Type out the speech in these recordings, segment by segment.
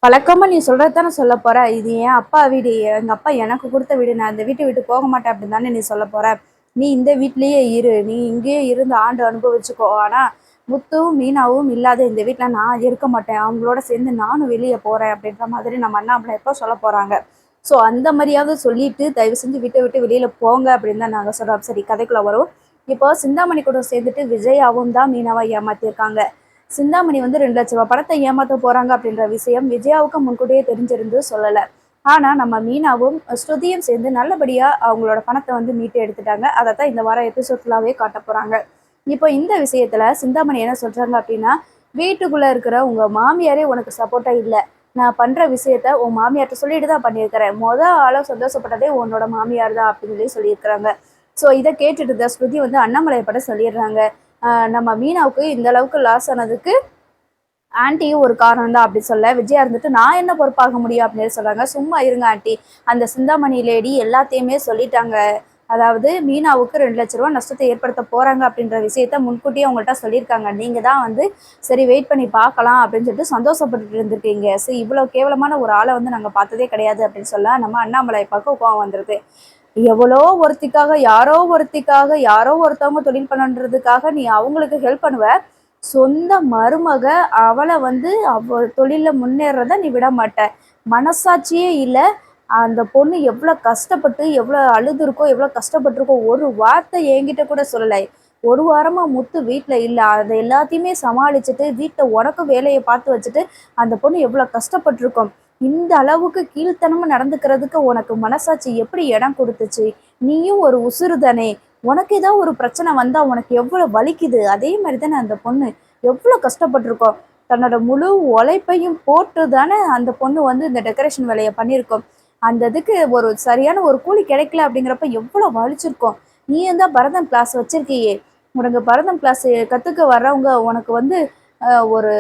வழக்கமா நீ சொல்றது தானே சொல்ல போற. இது என் அப்பா வீடு, எங்க அப்பா எனக்கு கொடுத்த வீடு. நான் இந்த வீட்டை விட்டு போக மாட்டேன் அப்படின்னு தானே நீ சொல்ல போற. நீ இந்த வீட்லயே இரு, நீ இங்கேயே இருந்து ஆண்டு அனுபவிச்சுக்கோ. ஆனா முத்துவும் மீனாவும் இல்லாத இந்த வீட்டுல நான் இருக்க மாட்டேன், அவங்களோட சேர்ந்து நானும் வெளியே போறேன் அப்படின்ற மாதிரி நம்ம அண்ணாமலை எப்போ சொல்ல போறாங்க. ஸோ அந்த மாதிரியாவது சொல்லிட்டு தயவு செஞ்சு வீட்டை விட்டு வெளியில போங்க அப்படின்னு தான் நாங்கள் சொல்றோம். சரி, கதைக்குள்ள வரும். இப்போ சிந்தாமணி கூட சேர்ந்துட்டு விஜயாவும் தான் மீனாவை ஏமாத்திருக்காங்க. சிந்தாமணி வந்து 2 லட்ச ரூபாய் பணத்தை ஏமாத்த போறாங்க அப்படின்ற விஷயம் விஜயாவுக்கு முன்கூட்டியே தெரிஞ்சிருந்து சொல்லலை. ஆனா நம்ம மீனாவும் ஸ்ருதியும் சேர்ந்து நல்லபடியா அவங்களோட பணத்தை வந்து மீட்டு எடுத்துட்டாங்க. அதைத்தான் இந்த வாரம் எபிசோட் ஃபுல்லாவே காட்ட போறாங்க. இப்போ இந்த விஷயத்துல சிந்தாமணி என்ன சொல்றாங்க அப்படின்னா, வீட்டுக்குள்ள இருக்கிற உங்க மாமியாரே உனக்கு சப்போர்ட்டா இல்லை, நான் பண்ற விஷயத்த உன் மாமியார்ட்ட சொல்லிட்டு தான் பண்ணியிருக்கிறேன், ஆளோ சந்தோஷப்பட்டதே உன்னோட மாமியார் தான் அப்படின்னு சொல்லியிருக்கிறாங்க. ஸோ இதை கேட்டுட்டு தான் ஸ்ருதி வந்து அண்ணாமலையை பட சொல்லிடுறாங்க. நம்ம மீனாவுக்கு இந்த அளவுக்கு லாஸ் ஆனதுக்கு ஆன்ட்டியும் ஒரு காரணம் தான் அப்படி சொல்ல, விஜயா இருந்துட்டு நான் என்ன பொறுப்பாக முடியும் அப்படின்னு சொல்றாங்க. சும்மா இருங்க ஆன்ட்டி, அந்த சிந்தாமணி லேடி எல்லாத்தையுமே சொல்லிட்டாங்க. அதாவது மீனாவுக்கு 2 லட்ச ரூபாய் நஷ்டத்தை ஏற்படுத்த போறாங்க அப்படின்ற விஷயத்த முன்கூட்டியே அவங்கள்ட்ட சொல்லியிருக்காங்க. நீங்க தான் வந்து சரி வெயிட் பண்ணி பார்க்கலாம் அப்படின்னு சொல்லிட்டு சந்தோஷப்பட்டுட்டு இருந்திருக்கீங்க. சரி, இவ்வளவு கேவலமான ஒரு ஆளை வந்து நாங்க பார்த்ததே கிடையாது அப்படின்னு சொல்ல நம்ம அண்ணாமலை பார்க்க கோவம் வந்துருது. எவ்வளோ ஒருத்திக்காக யாரோ ஒருத்தவங்க தொழில் பண்ணுன்றதுக்காக நீ அவங்களுக்கு ஹெல்ப் பண்ணுவ, சொந்த மருமக அவளை வந்து அவ தொழில முன்னேறத நீ விட மாட்ட. மனசாட்சியே இல்லை. அந்த பொண்ணு எவ்வளோ கஷ்டப்பட்டு எவ்வளோ அழுதுருக்கோ எவ்வளோ கஷ்டப்பட்டிருக்கோ ஒரு வார்த்தை என்கிட்ட கூட சொல்லலை. ஒரு வாரமா முத்து வீட்டில் இல்லை, அதை எல்லாத்தையுமே சமாளிச்சுட்டு வீட்டில் உனக்கும் வேலையை பார்த்து வச்சுட்டு அந்த பொண்ணு எவ்வளோ கஷ்டப்பட்டிருக்கோம். இந்த அளவுக்கு கீழ்த்தனமா நடந்துக்கிறதுக்கு உனக்கு மனசாட்சி எப்படி இடம் கொடுத்துச்சு? நீயும் ஒரு உசுறு தானே. உனக்கு ஏதாவது ஒரு பிரச்சனை வந்தா உனக்கு எவ்வளவு வலிக்குது, அதே மாதிரி தானே அந்த பொண்ணு எவ்வளவு கஷ்டப்பட்டிருக்கோம். தன்னோட முழு உழைப்பையும் போட்டு தானே அந்த பொண்ணு வந்து இந்த டெக்கரேஷன் வேலையை பண்ணியிருக்கோம். அந்த இதுக்கு ஒரு சரியான ஒரு கூலி கிடைக்கல அப்படிங்கிறப்ப எவ்வளவு வலிச்சிருக்கோம். நீ தான் பரதம் கிளாஸ் வச்சிருக்கியே, உனக்கு பரதம் கிளாஸ் கத்துக்க வர்றவங்க உனக்கு வந்து ஒரு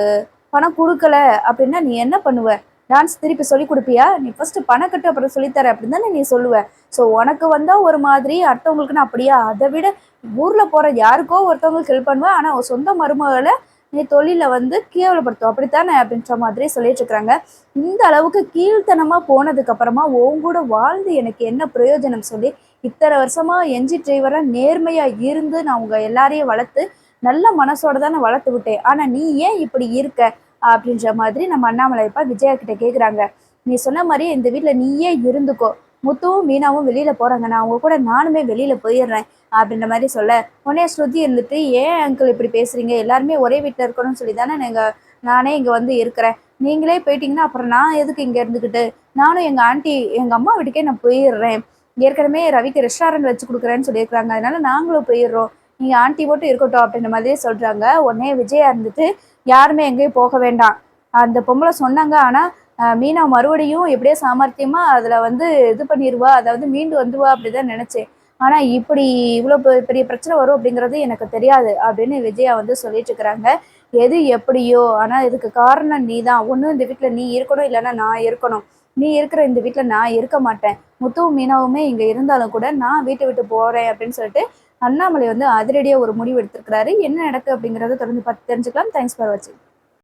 பணம் கொடுக்கல அப்படின்னா நீ என்ன பண்ணுவ? டான்ஸ் திருப்பி சொல்லி கொடுப்பியா? நீ ஃபர்ஸ்ட் பணம் கட்டு அப்புறம் சொல்லித்தர அப்படின்னு தானே நீ சொல்லுவ. ஸோ உனக்கு வந்தா ஒரு மாதிரி, அடுத்தவங்களுக்குன்னு அப்படியா? அதை விட ஊர்ல போற யாருக்கோ ஒருத்தவங்களுக்கு ஹெல்ப் பண்ணுவேன், ஆனா சொந்த மருமகளை நீ தொழில வந்து கேவலப்படுத்தும் அப்படித்தானே அப்படின்ற மாதிரி சொல்லிட்டு இருக்கிறாங்க. இந்த அளவுக்கு கீழ்த்தனமா போனதுக்கு அப்புறமா உன் கூட வாழ்ந்து எனக்கு என்ன பிரயோஜனம் சொல்லி, இத்தனை வருஷமா என்ஜி டிரைவரா நேர்மையா இருந்து நான் உங்க எல்லாரையும் வளர்த்து நல்ல மனசோட தானே வளர்த்து விட்டேன், ஆனா நீ ஏன் இப்படி இருக்க அப்படின்ற மாதிரி நம்ம அண்ணாமலைப்பா விஜயா கிட்ட கேட்குறாங்க. நீ சொன்ன மாதிரி இந்த வீட்டில் நீயே இருந்துக்கோ, முத்துவும் மீனாவும் வெளியில போறாங்க, நான் அவங்க கூட நானுமே வெளியில போயிடுறேன் அப்படின்ற மாதிரி சொல்ல, உடனே ஸ்ருதி இருந்துட்டு ஏன் அங்கிள் இப்படி பேசுறீங்க, எல்லாருமே ஒரே வீட்டில் இருக்கணும்னு சொல்லி தானே நானே இங்கே வந்து இருக்கிறேன், நீங்களே போயிட்டீங்கன்னா அப்புறம் நான் எதுக்கு இங்கே இருந்துக்கிட்டு, நானும் எங்கள் ஆண்டி எங்கள் அம்மா வீட்டுக்கே நான் போயிடுறேன், ஏற்கனவே ரவிக்கு ரெஸ்டாரண்ட் வச்சு கொடுக்குறேன்னு சொல்லியிருக்கிறாங்க, அதனால நாங்களும் போயிடுறோம், நீங்கள் ஆண்டி மட்டும் இருக்கட்டும் அப்படின்ற மாதிரியே சொல்கிறாங்க. உடனே விஜயா இருந்துட்டு யாருமே எங்கேயும் போக வேண்டாம், அந்த பொம்பளை சொன்னாங்க, ஆனால் மீனா மறுபடியும் எப்படியோ சாமர்த்தியமா அதில் வந்து இது பண்ணிடுவா, அதாவது மீண்டு வந்துவா அப்படிதான் நினச்சேன், ஆனால் இப்படி இவ்வளோ பெரிய பிரச்சனை வரும் அப்படிங்கிறது எனக்கு தெரியாது அப்படின்னு விஜயா வந்து சொல்லிட்டு இருக்கிறாங்க. எது எப்படியோ ஆனால் இதுக்கு காரணம் நீ தான். ஒன்றும் இந்த வீட்டில் நீ இருக்கணும், இல்லைன்னா நான் இருக்கணும். நீ இருக்கிற இந்த வீட்டில் நான் இருக்க மாட்டேன், முத்துவும் மீனாவுமே இங்கே இருந்தாலும் கூட நான் வீட்டை விட்டு போகிறேன் அப்படின்னு சொல்லிட்டு அண்ணாமலை வந்து அதிரடியாக ஒரு முடிவு எடுத்திருக்கிறாரு. என்ன நடக்கு அப்படிங்கிறத தொடர்ந்து பார்த்து தெரிஞ்சுக்கலாம். தேங்க்ஸ் ஃபார் வாட்சிங்.